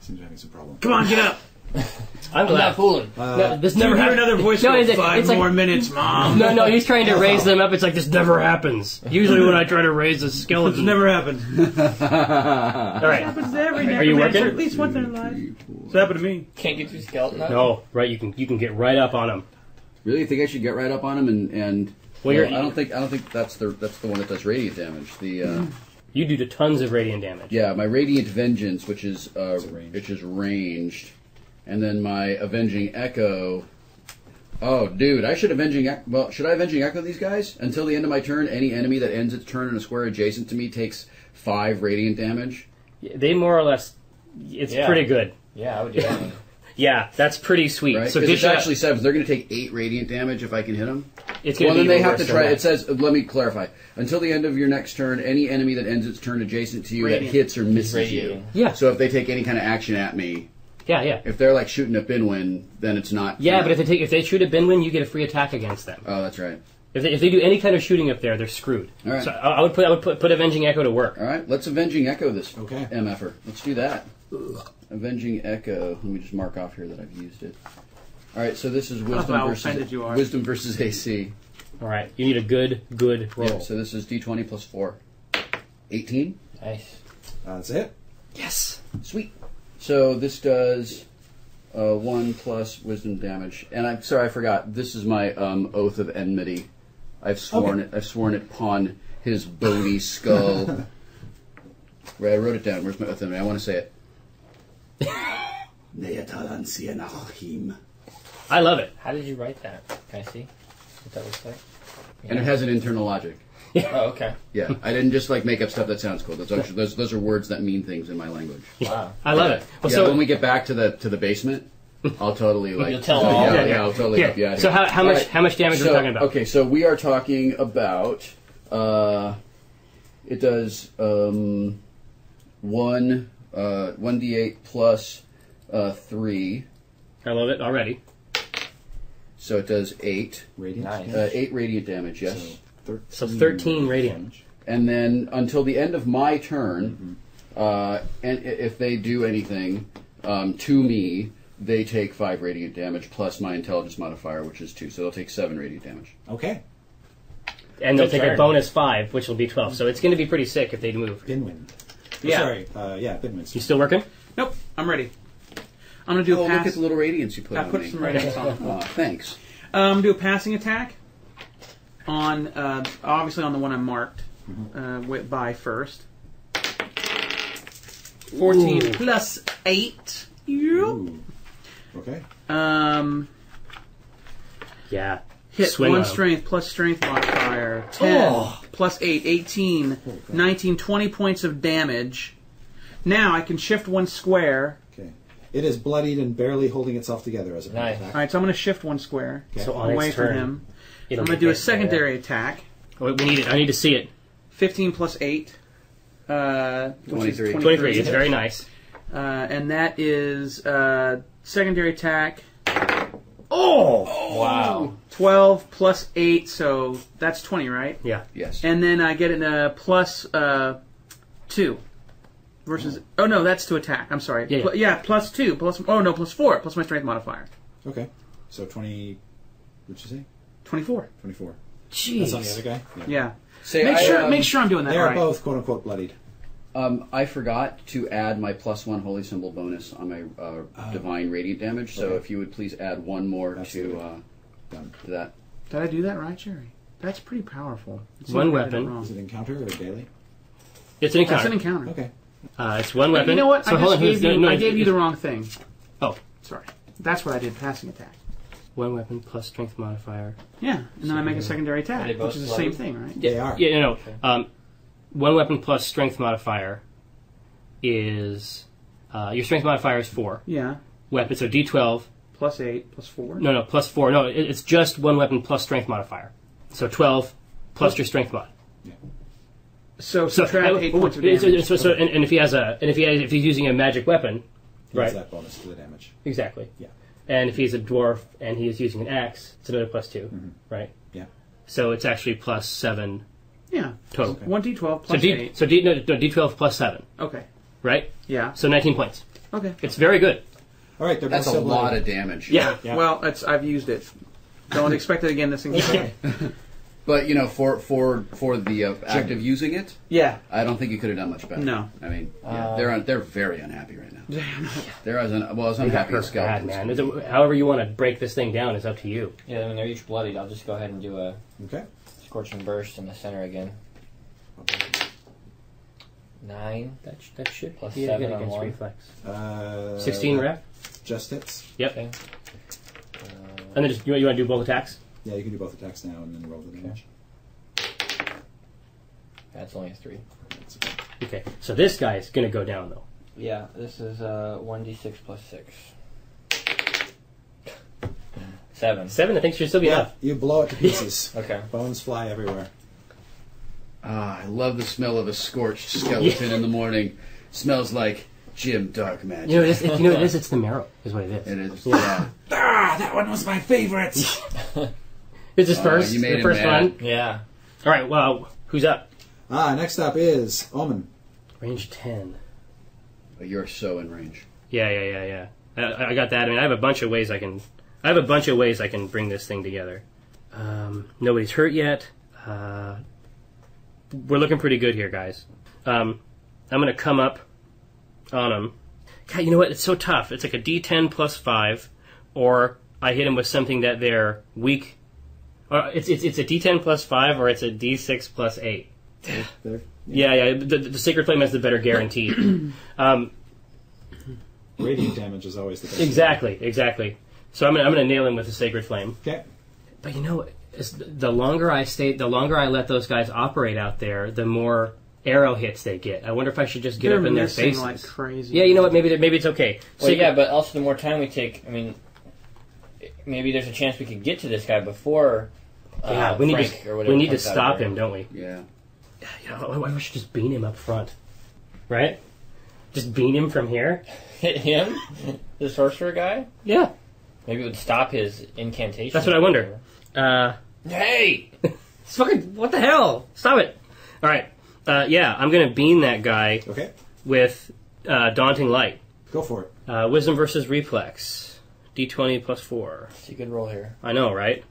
to be having some problem. Come on, get up. I'm I'm glad. not fooling. No, this Never never hear happens. another voice No, go, it's like- 5 it's like- more minutes, Mom. No, he's trying to raise them up. It's like this never happens. Usually when I try to raise a It's skeleton, never happened. All right. happens to every Are you necromancer working? at least once in their life. It's happened to me. Can't get through skeleton. up? No, right? You can get right up on him. Really, you think I should get right up on him and Well, you're- I don't think that's the one that does radiant damage. The You do tons of radiant damage. Yeah, my Radiant Vengeance, which is ranged. ranged, and then my Avenging Echo. Oh, dude, I should should I Avenging Echo these guys? Until the end of my turn, any enemy that ends its turn in a square adjacent to me takes 5 radiant damage. They more or less, it's pretty good. Yeah, I would do that one. Yeah, that's pretty sweet. Right? So Because it's dish out- actually 7. They're going to take 8 radiant damage if I can hit them. it's going Well, to then be they have to worse try. than It says, let me clarify. Until the end of your next turn, any enemy that ends its turn adjacent to you Radiant. that hits or misses you. Radiating. Yeah. So if they take any kind of action at me, Yeah. if they're like shooting a Binwin, then it's not. Yeah, but if they shoot a Binwin, you get a free attack against them. Oh, that's right. If they do any kind of shooting up there, they're screwed. All right. So I would put Avenging Echo to work. All right, let's Avenging Echo this Okay. MFer. Let's do that. Avenging Echo. Let me just mark off here that I've used it. All right, so this is Wisdom how offended you are. Wisdom versus AC. All right, you need a good roll. Yeah, so this is D20 plus 4. 18. Nice. That's it. Yes. Sweet. So this does 1 plus Wisdom damage. And I'm sorry, I forgot. This is my Oath of Enmity. I've sworn it. I've sworn it upon his bony skull. Right, I wrote it down. Where's my Oath of Enmity? I want to say it. I love it. How did you write that? Can I see what that looks like? And it has an internal logic. Oh, okay. Yeah, I didn't just like make up stuff that sounds cool. That's actually, those are words that mean things in my language. Wow. I love it. Well, Yeah, so when we get back to the basement, I'll totally like. You'll tell them all. Yeah, I'll totally help you out. So here. how much how much damage are we talking about? Okay, so we are talking about. It does 1d8 plus 3, I love it already. so it does 8. Radiant. Nice. 8 radiant damage. Yes. So 13 radiant. And then until the end of my turn, and if they do anything to me, they take 5 radiant damage plus my intelligence modifier, which is 2. So they'll take 7 radiant damage. Okay. And they'll Good take a turn. bonus 5, which will be 12. So it's going to be pretty sick if they move. Binwin. Yeah. Sorry. Binwin. You still working? Nope, I'm ready. I'm going to do Oh, a look pass. at the little radiance you put I on put me. some radiance on. Aw, thanks. I'm going to do a passing attack on, obviously on the one I marked by first. 14 Ooh. plus 8. Ooh. Okay. Yeah. Hit Swing 1 low. strength plus strength modifier. 10 Oh. plus 8. 18. 19. 20 points of damage. Now I can shift 1 square. Okay. It is bloodied and barely holding itself together as a Nice. attack. Alright, so I'm going to shift 1 square Okay. So on away its from turn, him. it'll I'm going be to do a hit. secondary attack. Oh, we need it. I need to see it. 15 plus 8. Which is 23. 23. It's very nice. And that is secondary attack. Oh! Wow. 12 plus 8, so that's 20, right? Yeah. Yes. And then I get a plus 2. Versus. Oh, no, that's to attack. I'm sorry. Yeah. Plus 2. Plus 4. Plus my strength modifier. Okay. So 20. What'd you say? 24. 24. Jeez. That's on the other guy. Yeah. Say, Make sure I'm doing that They are right. both quote unquote bloodied. I forgot to add my +1 holy symbol bonus on my divine radiant damage. So Okay. if you would please add 1 more Absolutely. to Done. that. Did I do that right, Jerry? That's pretty powerful. It seems One like I did it weapon. wrong. Is it encounter or daily? It's an That's encounter. an encounter. Okay. It's one But weapon. you know what? So I hold just on. gave you, No, I gave you it's- the wrong thing. Oh. Sorry. That's what I did, passing attack. One weapon plus strength modifier. Yeah, and then I make a secondary attack, Are they both which is the same bloody? thing, right? They are. Yeah, no. One weapon plus strength modifier is your strength modifier is 4. Yeah. Weapon, so D12. Plus 8, plus 4. No, plus 4. No, it's just one weapon plus strength modifier. So 12 plus your strength mod. So subtract 8 points of damage. And if he has if he's using a magic weapon, He right? has that bonus to the damage. Exactly. Yeah. And if he's a dwarf and he is using an axe, it's another +2, right? Yeah. So it's actually +7 Yeah. total. 1d12 So plus 8. D12 plus 7, Okay. right? Yeah. So 19 points. Okay. It's very good. All right. They're That's both a still lot bloodied. of damage. Yeah. Yeah. Well, I've used it. Don't expect it again this single day. But for the act of using it, Yeah. I don't think you could have done much better. No. I mean, they're very unhappy right now. They're as unhappy as Bad, skeletons. man. However you want to break this thing down is up to you. Yeah, when they're each bloodied, I'll just go ahead and do a Okay. scorching burst in the center again. 9. That should Plus be 7 good on against one. reflex. 16 rep. Just hits. Yep. Okay. And then just you want to do both attacks? Yeah, you can do both attacks now and then roll the damage. That's only a 3. That's okay. Okay. So this guy's going to go down though. Yeah, this is 1d6 plus 6. 7. 7. I think should still be Yeah, enough. you blow it to pieces. Okay. Bones fly everywhere. Ah, I love the smell of a scorched skeleton in the morning. Smells like Jim Darkmagic. You know, what it is? It's the marrow, is what it is. It is. Yeah. Ah, that one was my favorite. Is this first? you made the him first mad. one? Yeah. All right. Well, who's up? Next up is Oman. Range 10. But you're so in range. Yeah. I got that. I mean, I have a bunch of ways I can bring this thing together. Nobody's hurt yet. We're looking pretty good here, guys. I'm going to come up on him. God, you know what? It's so tough. It's like a D10 plus 5, or I hit him with something that they're weak. Or it's a D10 plus 5, or it's a D6 plus 8. There. Yeah. The Sacred Flame has the better guarantee. Radiant damage is always the best. Exactly. So I'm gonna nail him with the Sacred Flame. Okay. But you know, the longer I let those guys operate out there, the more arrow hits they get. I wonder if I should just get They're up in their missing faces. like crazy. Yeah, you know what? Maybe it's okay. Well, yeah, but also the more time we take, I mean, maybe there's a chance we could get to this guy before. Yeah, we need Frank to or whatever we need to comes out of stop there. him, don't we? Yeah. You know, we should just bean him up front, right? Just bean him from here. Hit him, the sorcerer guy. Yeah, Maybe it would stop his incantation. that's what I wonder. Hey, It's fucking what the hell? Stop it! All right, yeah, I'm gonna bean that guy Okay. with Daunting Light. Go for it. Wisdom versus Reflex. D20 plus 4. it's a good roll here. I know, right?